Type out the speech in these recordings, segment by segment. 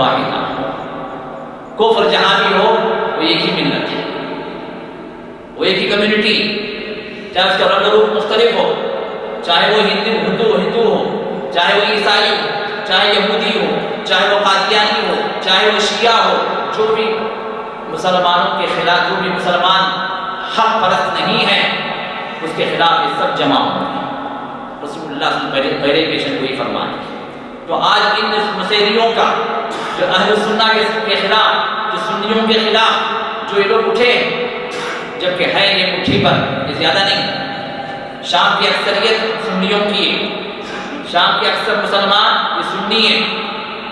واحدہ، کفر جہاں بھی ہو وہ ایک ہی ملت ہے، وہ ایک ہی کمیونٹی، چاہے اس کا رنگ روپ مختلف ہو، چاہے وہ ہندو ہو، چاہے وہ عیسائی ہو، چاہے یہودی ہو، چاہے وہ قادیانی ہو، چاہے وہ شیعہ ہو، جو بھی مسلمانوں کے خلاف، جو بھی مسلمان حق پرست نہیں ہے اس کے خلاف یہ سب جمع ہوتے ہیں۔ رسول اللہ صلی اللہ علیہ وسلم پہلے پیشن گوئی فرمائی۔ تو آج ان مسیریوں کا، جو اہل سنہ کے خلاف، جو سنیوں کے خلاف جو یہ لوگ اٹھے، جبکہ ہے یہ مٹھی پر، یہ زیادہ نہیں۔ شام کی اکثریت سنیوں کی ہے، شام کے اکثر مسلمان یہ سنی ہیں،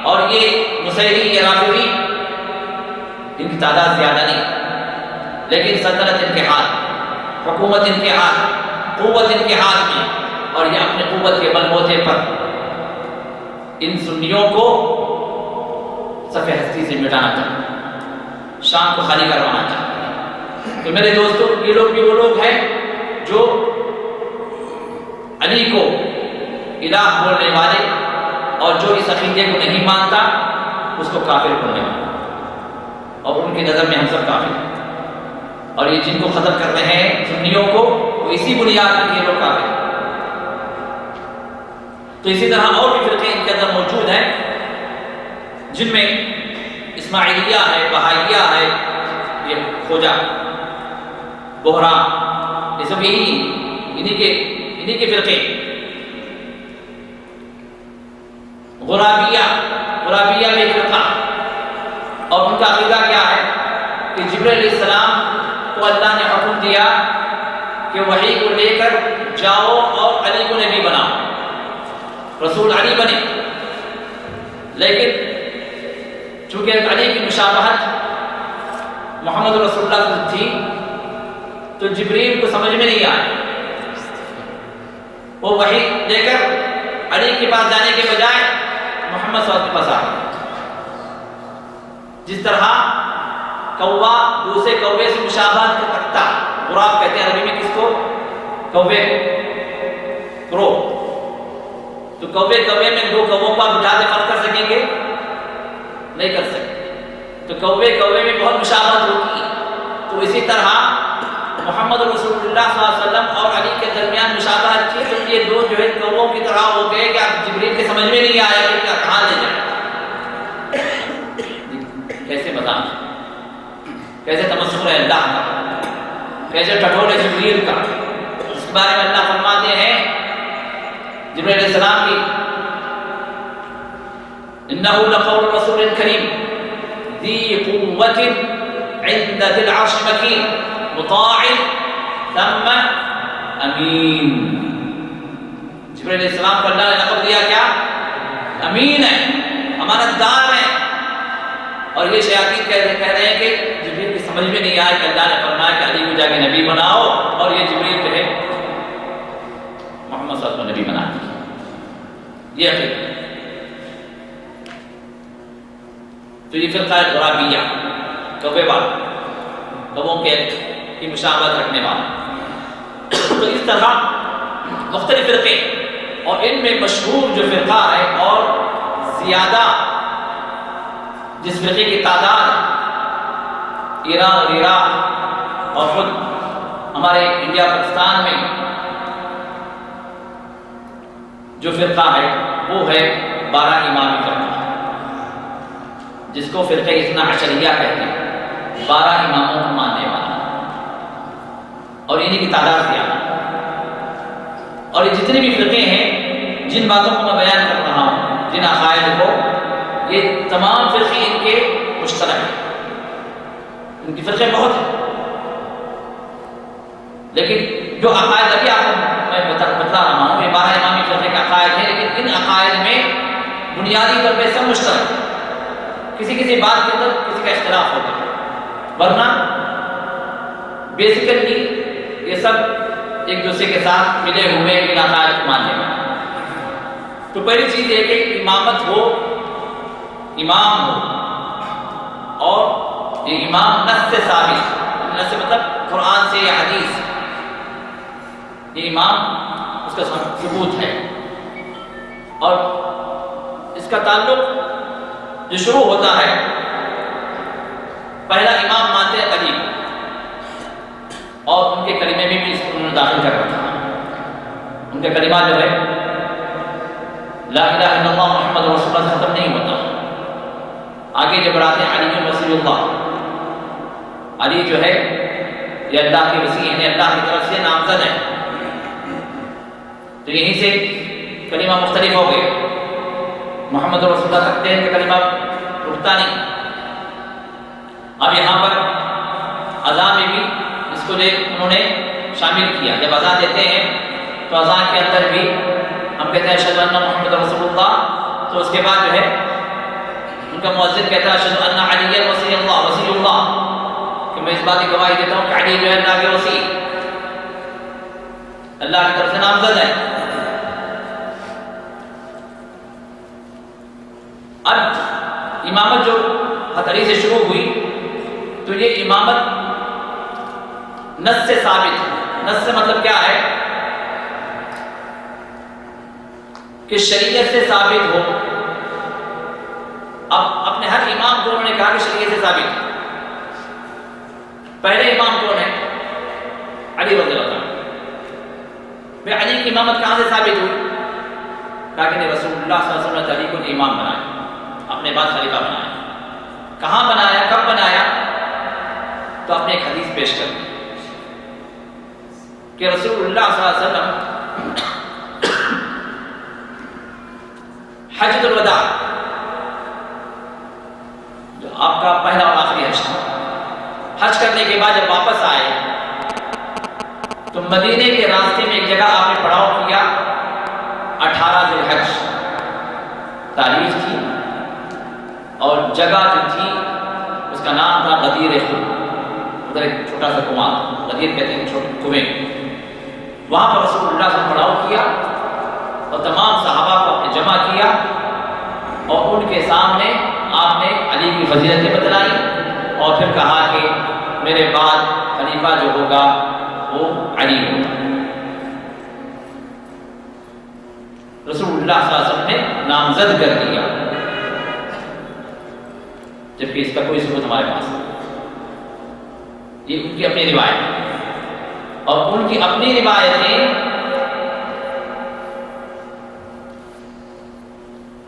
اور یہ مسیری یا رافضی ان کی تعداد زیادہ نہیں، لیکن سلطنت ان کے ہاتھ، حکومت ان کے ہاتھ، قوت ان کے ہاتھ میں، اور یہ اپنے قوت کے بلبوتے پر ان سنیوں کو صفحہ ہستی سے مٹانا چاہتے ہیں، شام کو خالی کروانا چاہتے ہیں۔ تو میرے دوستو، یہ لوگ بھی وہ لوگ ہیں جو علی کو الہ بولنے والے، اور جو اس عقیدے کو نہیں مانتا اس کو کافر بولنے والے، اور ان کی نظر میں ہم سب کافر ہیں، اور یہ جن کو ختم کر رہے ہیں سنیوں کو، وہ اسی بنیاد پر یہ لوگ کافر ہیں۔ تو اسی طرح اور بھی فرقے ان کے اندر موجود ہیں، جن میں اسماعیلیہ ہے، بہائیہ ہے، یہ خوجہ، بہرا، یہ سب انہی کے فرقے۔ غرابیہ میں فرقہ، اور ان کا عقیدہ کیا ہے کہ جبرائیل علیہ السلام کو اللہ نے حکم دیا کہ وحی کو لے کر جاؤ اور علی کو نبی بناؤ، رسول علی بنے، لیکن چونکہ علی کی مشابہت محمد رسول اللہ سے تھی تو جبریل کو سمجھ میں نہیں آیا، وہ وحی لے کر علی کے پاس جانے کے بجائے محمد صلی اللہ علیہ وسلم کے پاس آ گئے۔ جس طرح کوا دوسرے کوے سے مشابہت رکھتا، غراب کہتے ہیں عربی میں کس کو؟ کوے، کرو۔ تو کوے میں دو کووں کو آپ بٹھا کے فرق کر سکیں گے؟ نہیں کر سکتے۔ تو کوے میں بہت مشابہت ہوتی ہے۔ تو اسی طرح محمد رسول اللہ صلی اللہ علیہ وسلم اور علی کے درمیان مشابہت تھی، تو یہ دو جو ہے کووں کی طرح ہو گئے کہ آپ جبریل کے سمجھ میں نہیں آیا کہ کیا کہاں لے جائیں، کیسے بتائیں، کیسے تمسخر ہے اللہ کا، کیسے ٹھٹھول ہے جبریل کا۔ اس کے بارے میں اللہ فرماتے ہیں جبریل علیہ السلام کی، انه لقول رسول کریم ذی قوت عند ذی العرش مکین مطاع ثم امین۔ جبریل علیہ السلام کو اللہ نے لقب دیا کیا؟ امین ہے، امانت دار ہے۔ اور یہ شیاطین کہہ رہے ہیں کہ جبریل کی سمجھ میں نہیں آیا کہ اللہ نے فرمایا کہ علی کو جا کے نبی بناؤ، اور یہ جبریل جو ہے محمد صلی اللہ علیہ وسلم کو نبی بنا دیا۔ یہ عقیدہ، تو یہ فرقہ ہے غرابیہ، کوے والا، کووں کی مشابہت رکھنے والا۔ تو اس طرح مختلف فرقے، اور ان میں مشہور جو فرقہ ہے اور زیادہ جس فرقے کی تعداد ایران اور عراق اور خود ہمارے انڈیا پاکستان میں جو فرقہ ہے وہ ہے 12 امامی فرقہ، جس کو فرقہ اثنا عشریہ کہتے ہیں، 12 اماموں کو ماننے والا، اور انہی کی تعداد زیادہ۔ اور یہ جتنے بھی فرقے ہیں، جن باتوں کو میں بیان کر رہا ہوں، جن عقائد کو، یہ تمام فرقے ان کے مشترک ہیں، ان کی فرقے بہت ہیں، لیکن جو عقائد ابھی آپ کو میں بتلا رہا ہوں، یہ 12 امامی فرقے کے عقائد ہیں، لیکن ان عقائد میں بنیادی طور پہ سب مشترک ہیں، کسی بات کے اندر کسی کا اختلاف ہوتا ہے، ورنہ بیسیکلی یہ سب ایک دوسرے کے ساتھ ملے ہوئے ان عقائد کو ماننے والے۔ تو پہلی چیز یہ کہ امامت ہو، امام ہو، اور یہ امام نص سے ثابت، نص سے مطلب قرآن سے یا حدیث، یہ امام اس کا ثبوت ہے، اور اس کا تعلق جو شروع ہوتا ہے، پہلا امام مانتے ہیں علی، اور ان کے کلمے میں بھی اس کو انہوں نے داخل کر رکھا۔ ان کا کلمہ جو ہے لا الہ الا اللہ محمد رسول اللہ سے ختم نہیں ہوتا۔ آگے جب بڑھاتے ہیں علی وصی اللہ، علی جو ہے یہ اللہ کے وصی ہیں، اللہ کی طرف سے نامزد ہیں، تو یہیں سے کلمہ مختلف ہو گئے۔ محمد رسول اللہ تک کا کلمہ رکتا نہیں۔ اب یہاں پر اذان میں بھی اس کو انہوں نے شامل کیا۔ جب اذان دیتے ہیں تو اذان کے اندر بھی ہم کہتے ہیں اشہد ان محمد رسول اللہ، تو اس کے بعد جو ہے ان کا مؤذن کہتا ہے اشہد ان علی وصی اللہ، کہ میں اس بات کی گواہی دیتا ہوں کہ علی جو ہے اللہ کے وصی، اللہ کی طرف سے نامزد ہے۔ اب امامت جو علی سے شروع ہوئی تو یہ امامت نص سے ثابت ہے۔ نص سے مطلب کیا ہے کہ شریعت سے ثابت ہو۔ اب اپنے ہر امام کو انہوں نے کہا کہ شریعت سے ثابت ہے۔ پہلے امام کون ہے؟ علی رضی اللہ عنہ۔ میں علی کی امامت کہاں سے ثابت ہوئی؟ کہا کہ رسول اللہ صلی اللہ علیہ وسلم نے علی کو امام بنایا، اپنے بعد خلیفہ بنایا۔ کہاں بنایا، کب بنایا؟ تو اپنے ایک حدیث پیش کر دی کہ رسول اللہ صلی اللہ علیہ وسلم حجۃ الوداع، جو آپ کا پہلا اور آخری حج تھا، حج کرنے کے بعد جب واپس آئے تو مدینے کے راستے میں ایک جگہ آپ نے پڑاؤ کیا، 18 ذی الحج تاریخ تھی، اور جگہ جو تھی اس کا نام تھا غدیر خم۔ ادھر ایک چھوٹا سا کنواں، غدیر کہتے ہیں چھوٹے کنویں، وہاں پر رسول اللہ سے پڑاؤ کیا اور تمام صحابہ کو اپنے جمع کیا، اور ان کے سامنے آپ نے علی کی فضیلتیں بتلائی، اور پھر کہا کہ میرے بعد خلیفہ جو ہوگا وہ علی ہوگا۔ رسول اللہ صلی اللہ علیہ وسلم نے نامزد کر دیا، جبکہ اس کا کوئی ثبوت ہمارے پاس نہیں۔ یہ ان کی اپنی روایت ہے، اور ان کی اپنی روایتیں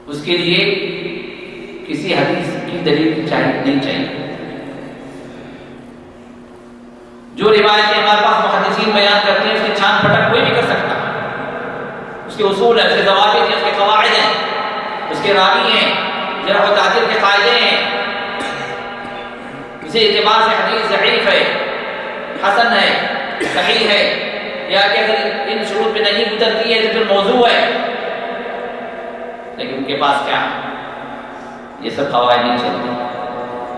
اس کے لیے کسی حدیث کی دلیل نہیں چاہیے۔ جو روایتیں ہمارے پاس محدثین بیان کرتے ہیں اس کی چھان پھٹک کوئی بھی کر سکتا ہے، اس کے اصول ہیں، اس کے ضوابط ہیں، اس کے قواعد ہیں، اس کے راوی ہیں، جرح و تعدیل کے قاعدے ہیں۔ اسی اعتبار سے حدیث ضعیف ہے، حسن ہے، صحیح ہے، یا کہ اگر ان شروط پہ نہیں گزرتی ہے تو پھر موضوع ہے، لیکن ان کے پاس کیا ہے؟ یہ سب قواعد نہیں چلتے۔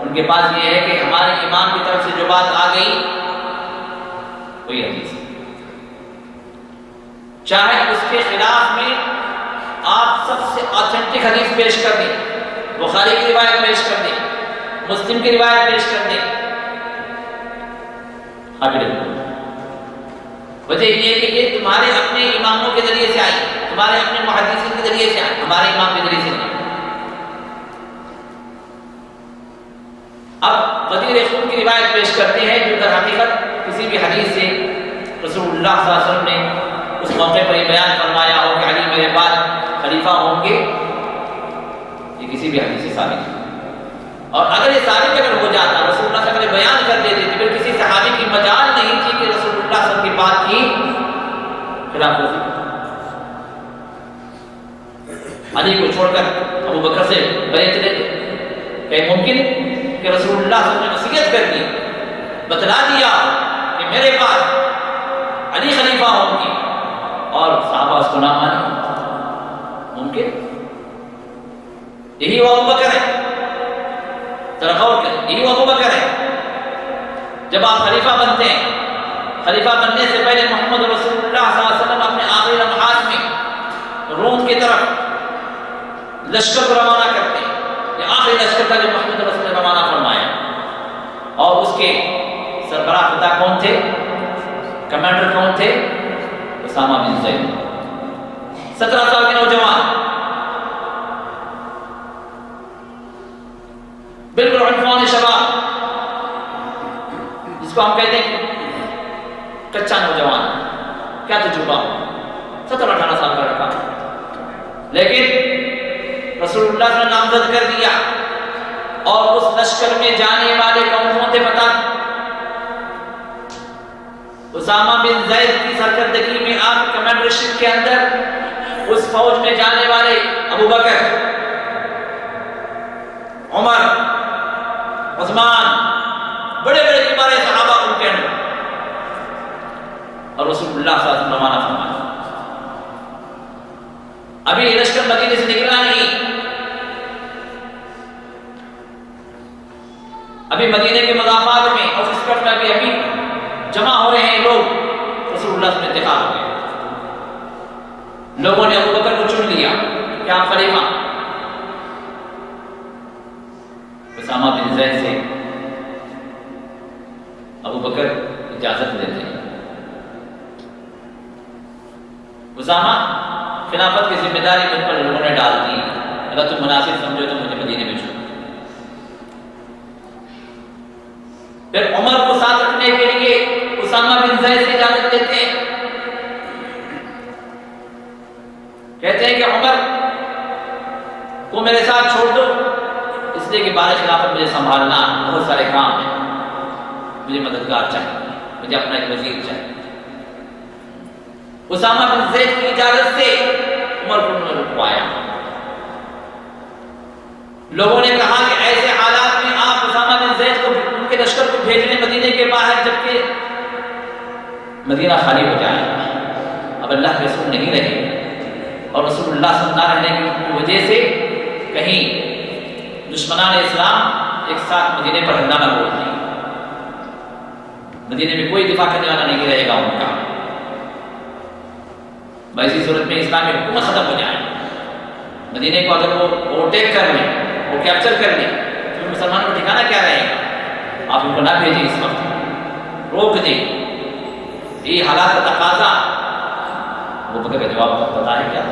ان کے پاس یہ ہے کہ ہمارے امام کی طرف سے جو بات آ گئی وہی حدیث ہے، چاہے اس کے خلاف میں آپ سب سے آتھینٹک حدیث پیش کر دیں، بخاری کی روایت پیش کر دیں، مسلم کی روایت پیش کر دیں، قابل قبول۔ وجہ یہ ہے کہ یہ تمہارے اپنے اماموں کے ذریعے سے آئی، تمہارے اپنے محدثین کے ذریعے سے آئی، ہمارے امام کے ذریعے سے نہیں۔ اب غدیر خم کی روایت پیش کرتے ہیں جو در حقیقت کسی بھی حدیث سے رسول اللہ صلی اللہ علیہ وسلم نے اس موقع پر یہ بیان فرمایا ہو کہ علی میرے بعد خلیفہ ہوں گے، یہ کسی بھی حدیث سے ثابت ہے۔ اور اگر یہ ثابت اگر ہو جاتا، رسول اللہ صلی اللہ علیہ وسلم بیان کر دیتے تو پھر کسی صحابی کی مجال نہیں تھی کہ رسول اللہ صلی اللہ علیہ وسلم کی بات کی خلاف ورزی کرے۔ علی کو چھوڑ کر ابو بکر سے بیعت لیتے، کہ ممکن کہ رسول اللہ صلی اللہ علیہ وسلم نے وصیت کر دی، بتلا دیا کہ میرے بعد علی خلیفہ ہوں گے، اور صحابہ اس کو نہ مانے، ممکن؟ یہی وہ ابو بکر ہے، ذرا غور کریں، یہی وہ ابو بکر ہے۔ جب آپ خلیفہ بنتے ہیں، خلیفہ بننے سے پہلے محمد رسول اللہ صلی اللہ علیہ وسلم اپنے آخری لمحات میں روم کی طرف لشکر کو روانہ کرتے ہیں۔ یہ آخری لشکر تھا جو محمد رسول اللہ نے روانہ فرمایا، اور اس کے سربراہ پتہ کون تھے، کمانڈر کون تھے؟ اسامہ بن زید، 17 سال کے نوجوان۔ بالکل عنفوان شباب، جس کو ہم کہتے ہیں کچا نوجوان، کیا تجربہ 17-18 سال کا لڑکا، لیکن رسول اللہ صلی اللہ علیہ وسلم نامزد کر دیا اور اس لشکر میں جانے والے کون تھے پتا؟ اسامہ بن زید کی سرکردگی میں، آپ کمانڈرشپ کے اندر اس فوج میں جانے والے ابو بکر، عمر، عثمان، بڑے بڑے کبار صحابہ ان کے اندر، اور رسول اللہ صلی اللہ علیہ وسلم روانہ فرمایا۔ ابھی لشکر مدینے سے نکلا نہیں، ابھی مدینے کے مضافات میں اور اس وقت میں ابھی جمع ہو رہے ہیں لوگ، رسول اللہ سے انتقال ہو گئے۔ لوگوں نے ابو بکر کو چن لیا کہ آپ خلیفہ۔ اسامہ بن زید سے ابو بکر اجازت دیتے ہیں، اسامہ خلافت کی ذمہ داری مجھ پر لوگوں نے ڈال دی، اگر تم مناسب سمجھو تو مجھے مدینے میں چھوڑو۔ پھر عمر کو ساتھ رکھنے کے لیے اسامہ بن زید سے اجازت دیتے ہیں، کہتے ہیں کہ عمر کو میرے ساتھ چھوڑ دو، اس لیے کہ بارش خلافت مجھے سنبھالنا، بہت سارے کام ہیں، مجھے مددگار چاہیے، مجھے اپنا ایک وزیر چاہیے۔ اسامہ بن زید کی اجازت سے عمر کو انہوں نے رکوایا۔ لوگوں نے کہا کہ ایسے حالات میں آپ اسامہ بن زید کو ان کے لشکر کو بھیج لیں مدینے کے باہر، جبکہ مدینہ خالی ہو جائے گا، اب اللہ کے رسول نہیں رہے، اور رسول اللہ صلی اللہ علیہ وسلم کی وجہ سے کہیں دشمنان اسلام ایک ساتھ مدینے پر حملہ نہ بول دیں، مدینے میں کوئی دفاع کرنے والا نہیں رہے گا ان کا، ایسی صورت میں اسلامی حکومت ختم ہو جائے۔ مدینے کو اگر وہ اوورٹیک کر لیں، وہ کیپچر کر لیں، تو مسلمانوں کو ٹھکانا کیا رہے گا؟ آپ ان کو نہ بھیجیں، اس وقت روک دیں، یہ حالات کا تقاضا۔ وہ بکر کا جواب پتا ہے کیا؟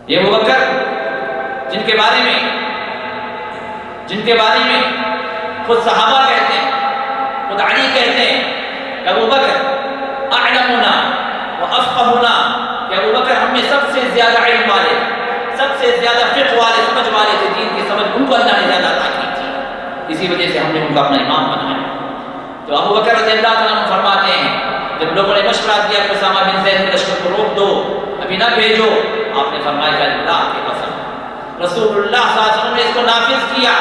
یہ وہ بکر جن کے بارے میں خود صحابہ کہتے ہیں، خود علی کہتے ہیں کہ ابو بکر اعلمنا وافقهنا، کہ ابو بکر ہم میں سب سے زیادہ علم والے، سب سے زیادہ فقہ والے، سمجھ والے تھے، دین کی سمجھ ان کو اللہ نے زیادہ عطا کی تھی، اسی وجہ سے ہم نے ان کو اپنا امام بنایا۔ تو ابو بکر رضی اللہ تعالیٰ عنہ فرماتے ہیں، جب لوگوں نے مشورہ دیا کہ اسامہ بن زید کے لشکر کو روک دو، ابھی نہ بھیجو، آپ نے فرمایا کہ اللہ کی قسم، رسول اللہ صلی اللہ علیہ وسلم نے اس کو نافذ کیا،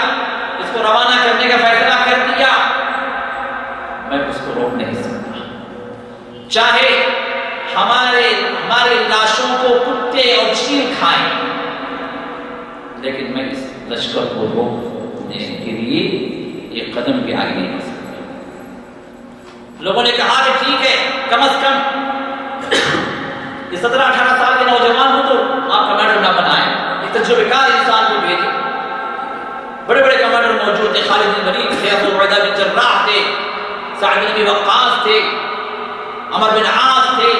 اس کو روانہ کرنے کا فیصلہ کر دیا، میں اس کو روک نہیں سکتا، چاہے ہمارے لاشوں کو کتے اور چیل کھائیں، لیکن میں اس لشکر کو روکنے کے لیے ایک قدم بھی آگے نہیں بڑھ سکتا۔ لوگوں نے کہا کہ ٹھیک ہے، کم از کم یہ 17-18 سال کے نوجوان ہو تو آپ کمانڈر نہ بنائیں، ایک تجربہ کار انسان کو بھیجیں۔ بڑے بڑے کمانڈر موجود تھے، خالد بن ولید تھے، ابو عبیدہ بن جراح تھے، سعد بن ابی وقاص تھے، عمر بن عاص تھے،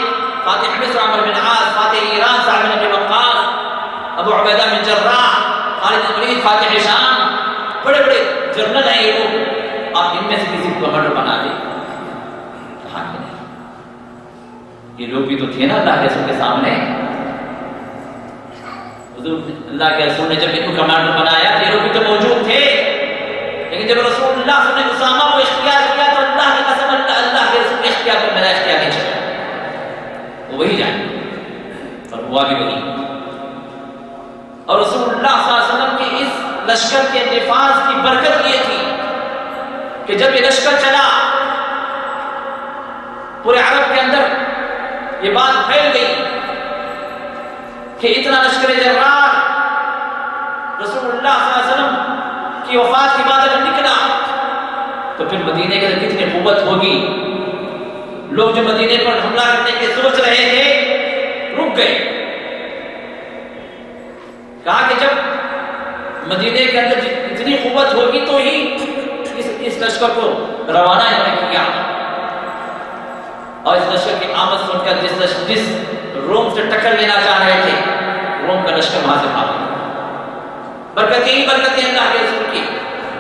فاتح مصر عمر بن عاص، فاتح ایران سعد بن ابی وقاص، ابو عبیدہ بن جراح، خالد بن ولید فاتح شام، بڑے بڑے جنرل ہیں یہ لوگ، آپ ان میں سے کسی کو کمانڈر بنا دیں؟ کہاں کہ نہیں، یہ لوگ بھی تو تھے نا اللہ کے رسول کے سامنے، حضور اللہ کے رسول نے جب ان کو کمانڈر بنایا یہ لوگ بھی تو موجود تھے، لیکن جب رسول اللہ صلی اللہ علیہ وسلم نے اسامہ کو اختیار کیا تو اللہ کی قسم اللہ کے رسول کے اختیار پر میرا اختیار نہیں چلا، وہ وہی جائیں، اور ہوا بھی وہی۔ اور رسول اللہ صلی اللہ علیہ وسلم کے اس لشکر کے نفاذ کی برکت یہ تھی کہ جب یہ لشکر چلا پورے عرب کے اندر یہ بات پھیل گئی کہ اتنا لشکر جرار رسول اللہ صلی اللہ علیہ وسلم کی وفات کے بعد اگر نکلا تو پھر مدینے کے اندر کتنی قوت ہوگی۔ لوگ جو مدینے پر حملہ کرنے کی سوچ رہے تھے رک گئے، کہا کہ جب مدینے کے اندر اتنی قوت ہوگی تو ہی اس لشکر کو روانہ انہوں نے کیا، اور اس لشکر کی آمد سن کر جس روم سے ٹکر لینا چاہ رہے تھے روم کا لشکر وہاں سے بھاگ گیا۔ برکتیں ہی برکتیں اللہ کے رسول کی۔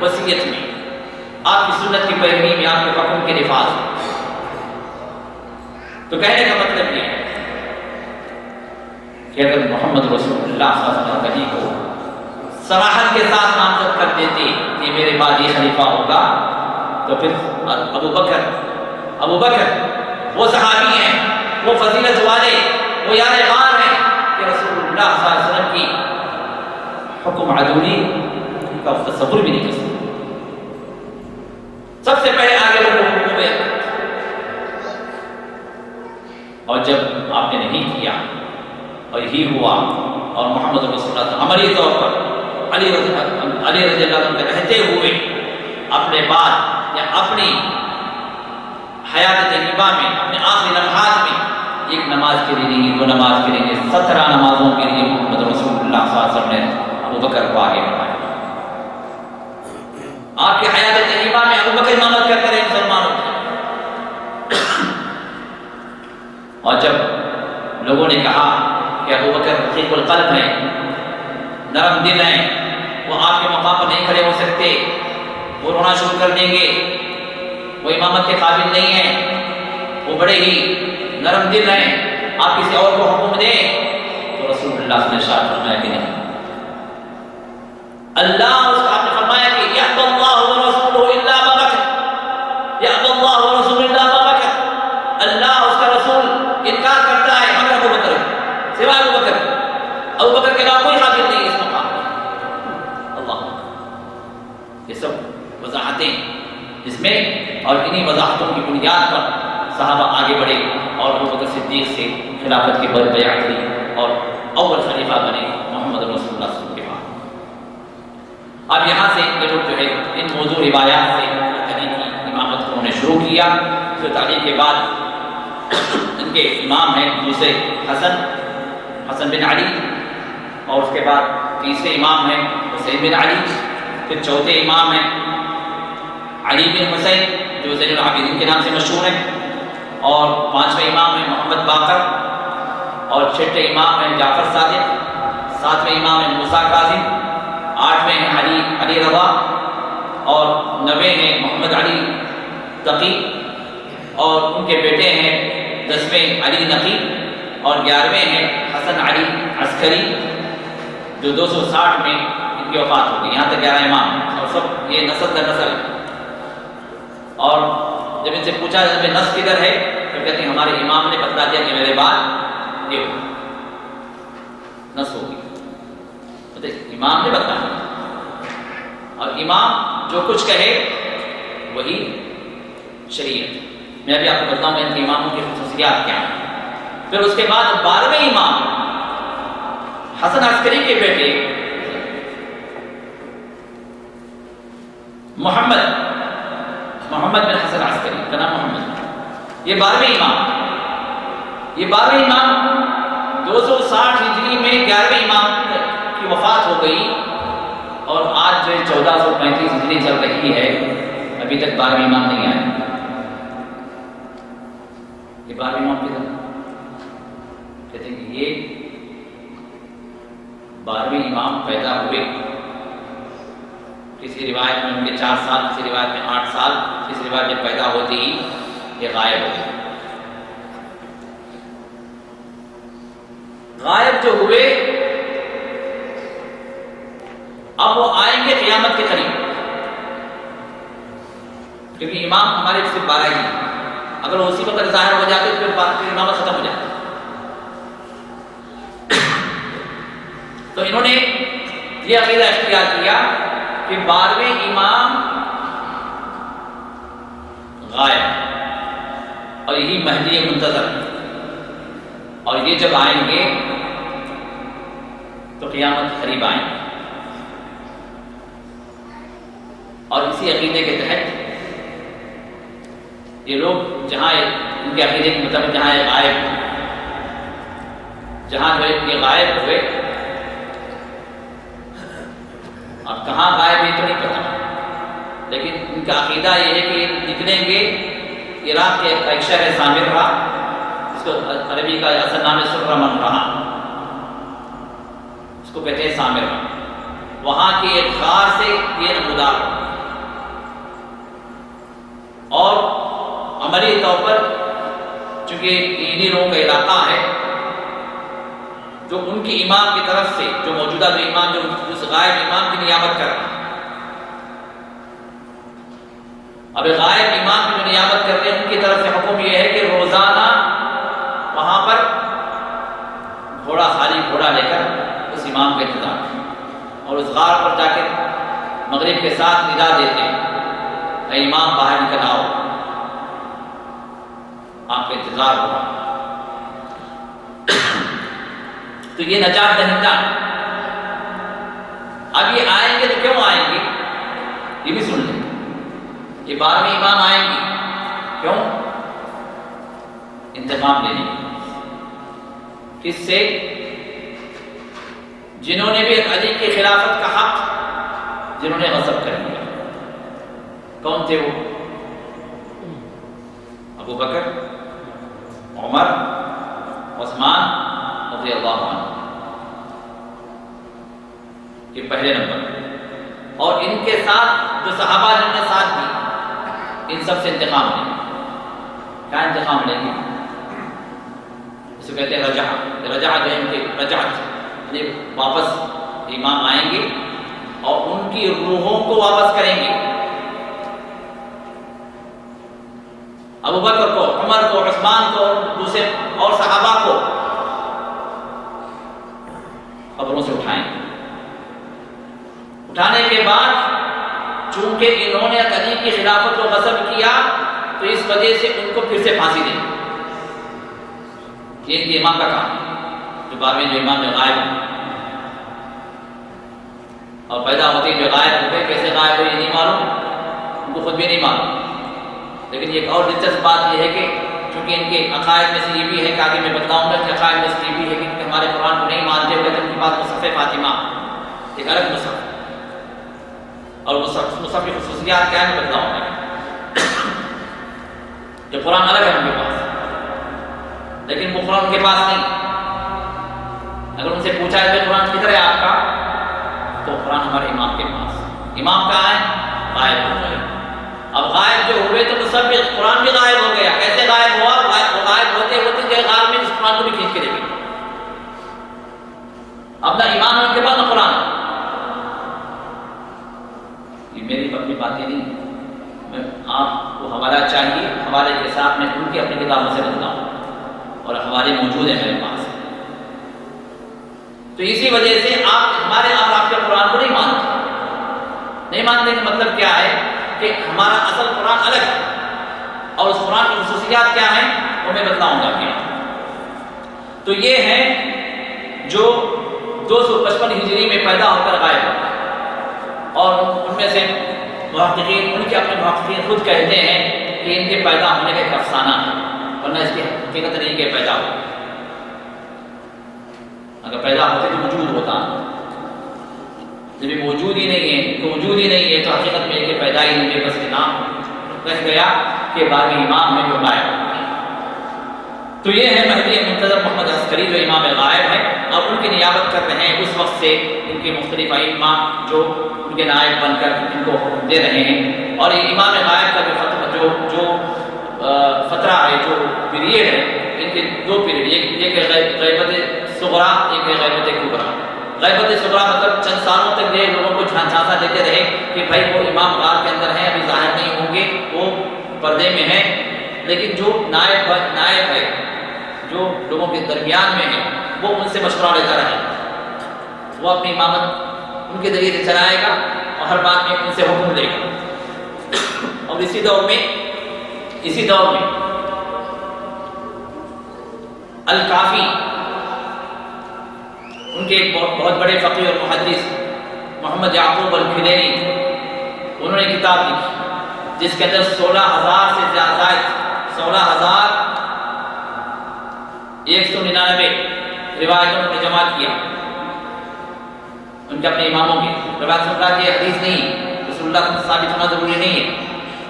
وصیت میں، آپ کی سنت کی پیروی میں، آپ کے حکم کے نفاذ میں۔ تو کہنے کا مطلب یہ ہے کہ اگر محمد رسول اللہ صلی اللہ علیہ وسلم کو صراحت کے ساتھ نامزد کر دیتے کہ میرے بعد یہ خلیفہ ہوگا، تو پھر ابو بکر وہ صحابی ہیں، وہ فضیلت والے، وہ یار غار ہیں کہ رسول اللہ صلی اللہ علیہ وسلم کی حکم عدولی کا تصور بھی نہیں کر سکتے۔ سب سے پہلے آگے بڑھو ہوئے، اور جب آپ نے نہیں کیا اور یہی ہوا، اور محمد رسول اللہ عملی طور پر علی رضی اللہ عنہ کے رہتے ہوئے اپنے بعد یا اپنی حیات طیبہ میں، اپنے آخری لمحات میں ایک نماز کے لیے نہیں، دو نماز کے لیے، 17 نمازوں کے لیے محمد رسول اللہ صلی اللہ علیہ وسلم نے ابو بکر کو آگے بڑھایا۔ آپ کی حیات طیبہ میں ابو بکر امامت کرتے رہے مسلمانوں کی، اور جب لوگوں نے کہا کہ ابو بکر رقیق القلب ہیں، نرم دل ہیں، وہ آپ کے مقام پر نہیں کھڑے ہو سکتے، وہ رونا شروع کر دیں گے، وہ امامت کے قابل نہیں ہیں، وہ بڑے ہی نرم دل ہیں، آپ کسی اور کو حکم دیں، تو رسول اللہ نے ارشاد فرمایا کہ نہیں، اللہ اس کا آپ نے فرمایا کہ یأبی اللہ ورسولہ الا ابا بکر، یأبی اللہ ورسولہ الا ابا بکر، اللہ اس کا رسول انکار کرتا ہے مگر ابو بکر، سوائے ابو بکر، ابو بکر کے علاوہ کوئی قابل نہیں اس مقام پر۔ اللہ، یہ سب وضاحتیں جس میں، اور انہی وضاحتوں کی بنیاد پر صحابہ آگے بڑھے اور ابو بکر صدیق سے خلافت کی بیعت لی اور اول خلیفہ بنے محمد رسول اللہ صلی اللہ علیہ وسلم کے بعد۔ اب یہاں سے یہ لوگ جو ہے ان موضوع روایات سے علی کی امامت کو انہوں نے شروع کیا، پھر تعلیم کے بعد ان کے امام ہیں دوسرے حسن بن علی، اور اس کے بعد تیسرے امام ہیں حسین بن علی، پھر چوتھے امام ہیں علی بن حسین جو زین العابدین کے نام سے مشہور ہیں، اور پانچویں امام ہیں محمد باقر، اور چھٹے امام ہیں جعفر صادق، ساتویں امام ہیں موسیٰ کاظم، آٹھویں ہیں علی رضا، اور نویں ہیں محمد علی تقی، اور ان کے بیٹے ہیں 10ویں علی نقی، اور 11ویں ہیں حسن علی عسکری جو 260 میں ان کی وفات ہو گئی۔ یہاں تک 11 امام، اور سب یہ نسل در نسل۔ اور جب ان سے پوچھا کہ نسل کدھر ہے، تو کہتے ہیں ہمارے امام نے بتلا دیا کہ میرے بعد یہ نسل ہوگی، امام نے بتایا، اور امام جو کچھ کہے وہی شریعت۔ میں ابھی آپ کو بتاؤں گا ان کے اماموں کی خصوصیات کیا ہیں۔ پھر اس کے بعد 12ویں امام حسن عسکری کے بیٹے محمد بن حسن عسکری کا نام محمد، یہ 12ویں امام 260 ہجری میں 11ویں امام کی وفات ہو گئی، اور آج جو 1435 ہجری چل رہی ہے، ابھی تک 12ویں امام نہیں آئے۔ یہ 12ویں امام کدھر؟ کہتے ہیں کہ یہ 12ویں امام پیدا ہوئے، کسی روایت میں ان کے 4 سال، کسی روایت میں 8 سال، کسی روایت میں پیدا ہوتے ہی یہ غائب ہو گئے۔ غائب جو ہوئے، اب وہ آئیں گے قیامت کے قریب، کیونکہ امام ہمارے صرف 12 ہی ہیں، اگر وہ اسی وقت ظاہر ہو جاتے تو پھر امامت ختم ہو جاتی۔ تو انہوں نے یہ عقیدہ اختیار کیا کہ 12ویں امام غائب، اور یہی مہدی منتظر، اور یہ جب آئیں گے تو قیامت قریب آئیں گے۔ اور اسی عقیدے کے تحت یہ لوگ جہاں ان کے عقیدے کے مطابق جہاں یہ غائب ہوئے، اب کہاں غائب ہے تو نہیں پتا، لیکن ان کا عقیدہ یہ ہے کہ یہ نکلیں گے عراق کے ایک شہر سامرہ، اس کو عربی کا اصل نام ہے سرہ منرہ، اس کو کہتے ہیں سامرہ، وہاں کی ایک غار سے یہ نمودار اور عملی طور پر چونکہ انہی لوگوں کا علاقہ ہے جو ان کی امام کی طرف سے جو موجودہ جو امام جو اس غائب امام کی نیابت کر رہا ہے، اب غائب امام کی جو نیابت کر رہے ہیں ان کی طرف سے حکم یہ ہے کہ روزانہ وہاں پر خالی گھوڑا لے کر اس امام کا انتظار کریں اور اس غار پر جا کے مغرب کے ساتھ ندا دیتے ہیں، اے امام باہر نکل آؤ، آپ کا انتظار ہوگا۔ تو یہ نجات دہندہ، اب یہ آئیں گے تو کیوں آئیں گے یہ بھی سن لیں، یہ 12ویں امام آئیں گے کیوں؟ انتقام لینے کس سے؟ جنہوں نے بھی علی کی خلافت کا حق جنہوں نے غصب کر لیا۔ کون تھے وہ؟ ابو بکر، عمر، عثمان رضی اللہ عنہ، یہ پہلے نمبر، اور ان کے ساتھ جو صحابہ جنہوں نے ساتھ دی، ان سب سے انتقام لیں گے۔ کیا انتقام لیں گے؟ اسے کہتے ہیں رجعہ جو ہے ان کی رجعت، یعنی واپس امام آئیں گے اور ان کی روحوں کو واپس کریں گے۔ ابو بکر کو، عمر کو، عثمان کو، دوسرے اور صحابہ کو قبروں سے اٹھائیں گے۔ اٹھانے کے بعد چونکہ انہوں نے علی کی خلافت کو غصب کیا تو اس وجہ سے ان کو پھر سے پھانسی دیں گے۔ یہ ان کے امام کا کام ہے، جو 12ویں جو امام جو غائب ہے اور پیدا ہوتے جو غائب ہو گئے، کیسے غائب ہوئے یہ نہیں معلوم، ان کو خود بھی نہیں معلوم۔ لیکن ایک اور دلچسپ بات یہ ہے کہ چونکہ ان کے عقائد میں سے یہ بھی ہے کہ آگے میں بتاؤں گا کہ عقائد میں سے یہ بھی ہے کہ ہمارے قرآن کو نہیں مانتے ہوئے تو ان کے پاس مصحف فاطمہ ایک الگ مصحف، اور مصحف کی خصوصیات کیا ہے میں بتاؤں گا۔ یہ قرآن الگ ہے ان کے پاس، لیکن وہ قرآن ان کے پاس نہیں۔ اگر ان سے پوچھا ہے کہ قرآن کدھر ہے آپ کا، تو قرآن ہمارے امام کے پاس۔ امام کہاں ہے؟ غائب ہو گئے۔ اب غائب جو ہوئے تو سب قرآن بھی غائب ہو گیا۔ کیسے غائب ہوا؟ غائب ہوتے ہوتے جو غار میں اس قرآن کو بھی کھینچ کے دے گئے۔ اب نہ ایمان ان کے پاس نہ قرآن۔ یہ میری اپنی باتیں نہیں، میں آپ کو حوالہ چاہیے، حوالے کے ساتھ میں ان کی اپنی کتابوں سے بتلاؤں اور حوالے موجود ہیں میرے پاس۔ تو اسی وجہ سے آپ ہمارے آپ کے قرآن کو نہیں مانتے۔ نہیں ماننے کا مطلب کیا ہے کہ ہمارا اصل قرآن الگ ہے، اور اس قرآن کی خصوصیات کیا ہیں وہ میں بتلاؤں گا کیا۔ تو یہ ہیں جو 255 ہجری میں پیدا ہو کر غائب ہو گئے، اور ان میں سے محققین، ان کے اپنے محققین خود کہتے ہیں کہ ان کے پیدا ہونے کا ایک افسانہ ہے، ورنہ اس کی حقیقت نہیں کہ پیدا ہو۔ اگر پیدا ہوتے تو وجود ہوتا، جب یہ موجود ہی نہیں ہے تو وجود ہی نہیں ہے تو حقیقت میں کہ پیدا ہی نہیں ہے، بس نام رہ گیا کہ 12ویں امام میں جو غائب ہو گئے۔ تو یہ ہے مہدی منتظر محمد عسکری جو امام غائب ہے، اور ان کی نیابت کر رہے ہیں اس وقت سے ان کے مختلف ائمہ جو ان کے نائب بن کر ان کو حکم دے رہے ہیں۔ اور یہ امام غائب کا جو فترہ ہے، جو پیریڈ ہے، ان کے 2 پیریڈ، ایک ہے غیبت صغریٰ، ایک ہے غیبت کبریٰ۔ غیبت صغریٰ مطلب چند سالوں تک یہ لوگوں کو جھانسا دیتے رہے کہ بھائی وہ امام غار کے اندر ہیں، ابھی ظاہر نہیں ہوں گے، وہ پردے میں ہیں، لیکن جو نائب ہے جو لوگوں کے درمیان میں ہے وہ ان سے مشورہ لیتا رہے، وہ اپنی امامت ان کے ذریعے سے چلائے گا اور ہر بات میں ان سے حکم دے گا۔ اور اسی دور میں الکافی، ان کے ایک بہت بڑے فقیہ اور محدث محمد یعقوب الکلینی، انہوں نے کتاب لکھی جس کے اندر 16,000 سے زیادہ 16,199 روایتوں نے جمع کیا، ان کے اپنے اماموں کی روایت سن رہا کہ حدیث نہیں، رسول اللہ سے ثابت ہونا ضروری نہیں ہے،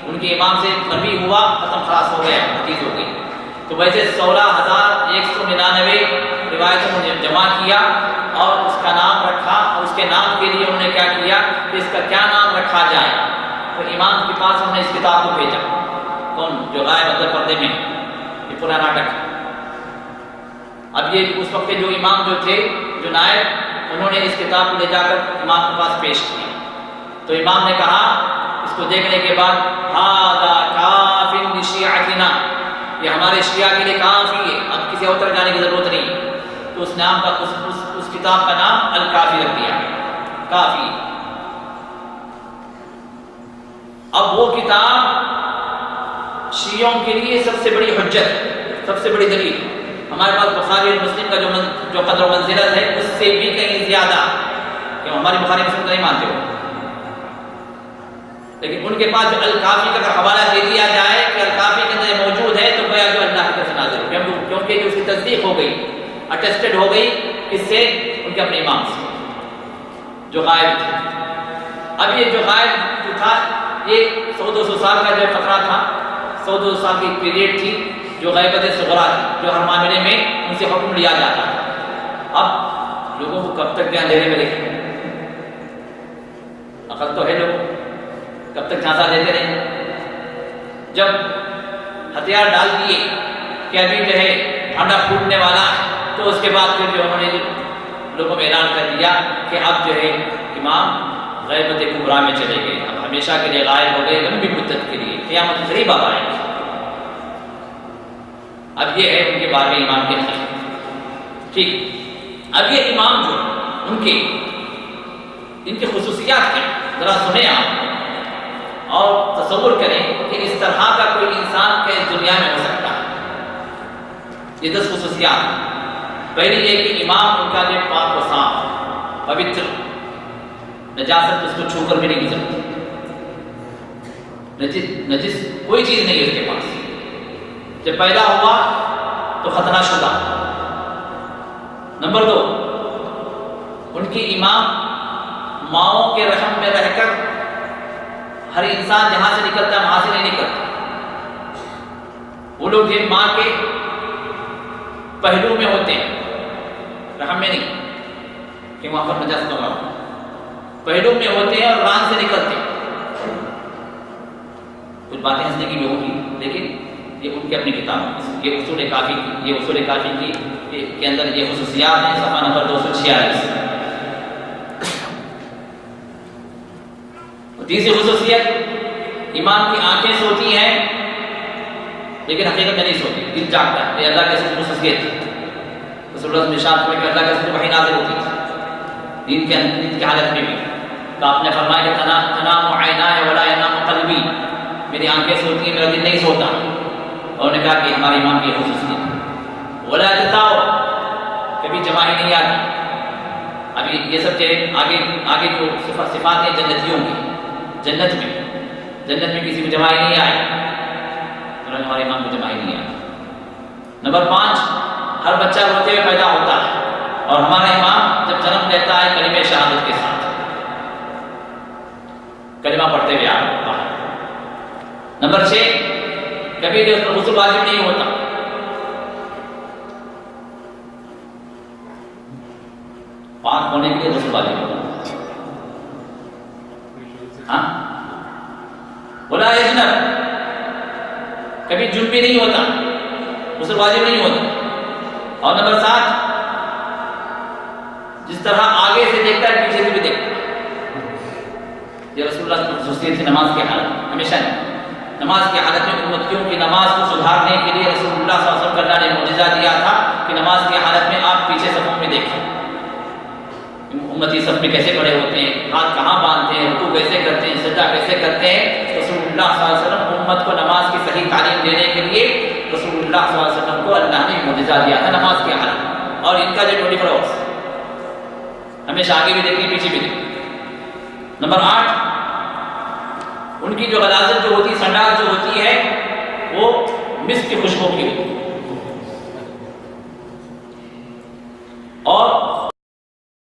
ان کے امام سے مروی ہوا، ختم خلاص ہو گیا، حدیث ہو گئی۔ تو ویسے 16,199 روایتوں نے جمع کیا اور اس کا نام رکھا، اور اس کے نام کے لیے انہوں نے کیا کیا کہ اس کا کیا نام رکھا جائے، تو امام کے پاس انہوں نے اس کتاب کو بھیجا کون جو غائب اندر پردے میں، یہ پورا ناٹک ہے۔ اب یہ اس وقت کے جو امام جو تھے، جو نائب، انہوں نے اس کتاب کو لے جا کر امام کے پاس پیش کیا، تو امام نے کہا اس کو دیکھنے کے بعد ھذا کاف لشیعتنا، یہ ہمارے شیعہ کے لیے کافی ہے، اب کسی اور طرف جانے کی ضرورت نہیں۔ تو اس نام کا اس کتاب کا نام الکافی رکھ دیا، کافی۔ اب وہ کتاب شیعوں کے لیے سب سے بڑی حجت، سب سے بڑی دلیل۔ ہمارے پاس بخاری اور مسلم کا جو قدر و منزلت ہے اس سے بھی کہیں زیادہ، کیوں ہماری بخاری مسلم نہیں مانتے ہو، لیکن ان کے پاس جو الکافی کا حوالہ دے دیا جائے کہ الکافی کے اندر یہ موجود ہے تو گویا کہ اللہ کی طرف سے نازل ہو، کیونکہ جو اس کی تصدیق ہو گئی، اٹیسٹڈ ہو گئی، کس سے؟ ان کے اپنے امام سے جو غائب تھے۔ اب یہ جو غائب جو تھا، یہ 100-200 سال کا جو فقرہ تھا، 100-200 سال کی پیریڈ تھی جو غیبت صغریٰ تھی، جو ہر معاملے میں ان سے حکم لیا جاتا تھا۔ اب لوگوں کو کب تک اندھیرے میں رکھیں؟ عقل تو ہے لوگوں، کب تک جھانسا دیتے رہیں؟ جب ہتھیار ڈال دیے کہ ابھی جو ہے بھانڈا پھوٹنے والا ہے، تو اس کے بعد پھر جو انہوں نے لوگوں میں اعلان کر دیا کہ اب جو ہے امام غیبت کبریٰ میں چلے گئے، اب ہمیشہ کے لیے غائب ہو گئے، لمبی مدت کے لیے، قیامت قریب آ آئے گی۔ اب یہ ہے ان کے بارے میں امام کے حقیقت، ٹھیک۔ اب یہ امام جو ان کی خصوصیات کیا، ذرا سنیں آپ اور تصور کریں کہ اس طرح کا کوئی انسان کے اس دنیا میں ہو سکتا ہے۔ یہ 10 خصوصیات۔ پہلی یہ کہ امام ان کا جو پاک و صاف، پوتر، نجاست اس کو چھو کر بھی نہیں گزرتی، نجس کوئی چیز نہیں ہے اس کے پاس، جب پیدا ہوا تو ختنہ شدہ۔ نمبر 2، ان کی امام ماؤں کے رحم میں رہ کر، ہر انسان جہاں سے نکلتا ہے وہاں سے نہیں نکلتا، وہ لوگ جو ماں کے پہلو میں ہوتے ہیں، رحم میں نہیں کہ وہاں پر نجاست ہوگا، پہلو میں ہوتے ہیں اور ران سے نکلتے ہیں۔ کچھ باتیں ہنسنے کی بھی ہوگی، لیکن یہ ان کی اپنی کتاب، یہ اصول کافی کی، یہ اصول کافی کی کے اندر یہ خصوصیات ہیں، صفحہ نمبر 246۔ تیسری خصوصیت، امام کی آنکھیں سوتی ہیں لیکن حقیقت میں نہیں سوتی، دل جاگتا ہے، یہ اللہ کی خصوصیت ہے۔ رسول اللہ نے ارشاد فرمایا کہ اللہ کی وحی نازل ہوتی ہے نیند کی حالت میں بھی، تو آپ نے فرمایا کہ تنام عینایا ولا ینام قلبی، میری آنکھیں سوتی ہیں، میرا دل نہیں سوتا۔ اور نے کہا کہ ہمارے امام کی خصوصیت ہے۔ ولا تتاؤ، کبھی جماعی نہیں آتی۔ ابھی یہ سب آگے جو صفات ہیں جنتیوں کی، جنت میں کسی کو جماعی نہیں آئی، ہمارے امام کو جماعی نہیں آئی۔ نمبر 5، ہر بچہ روتے ہوئے پیدا ہوتا ہے اور ہمارا امام جب جنم لیتا ہے کلمہ شہادت کے ساتھ، کلمہ پڑھتے ہوئے آتا ہے۔ نمبر 6، کبھی بھی اس پر غسل واجب نہیں ہوتا، پاک ہونے کے لیے غسل واجب ہوتا۔ ہاں، ولا یجنب، کبھی جنب بھی نہیں ہوتا، غسل واجب نہیں ہوتا۔ اور نمبر 7، جس طرح آگے سے دیکھتا ہے پیچھے سے بھی دیکھتا ہے۔ یہ رسول اللہ کی خصوصیت ہے نماز کی حالت، ہمیشہ نہیں، نماز کی حالت میں امتیوں کی نماز کو سدھارنے کے لیے رسول اللہ صلی اللہ علیہ وسلم کو اللہ نے معجزہ دیا تھا کہ نماز کی حالت میں آپ پیچھے صفوں میں دیکھیں، امتی صف میں کیسے کھڑے ہوتے ہیں، ہاتھ کہاں باندھتے ہیں، رکوع کیسے کرتے ہیں، سجدہ کیسے کرتے ہیں۔ رسول اللہ صلی اللہ علیہ وسلم امت کو نماز کی صحیح تعلیم دینے کے لیے رسول اللہ صلی اللہ علیہ وسلم کو اللہ نے معجزہ دیا تھا نماز کی حالت۔ اور ان کا جو 24 آورس ہمیشہ آگے بھی دیکھیں پیچھے بھی دیکھیں۔ نمبر 8، ان کی جو غلاظت جو ہوتی، سنڈال جو ہوتی ہے، وہ مسک کی خوشبو کی ہوتی ہے،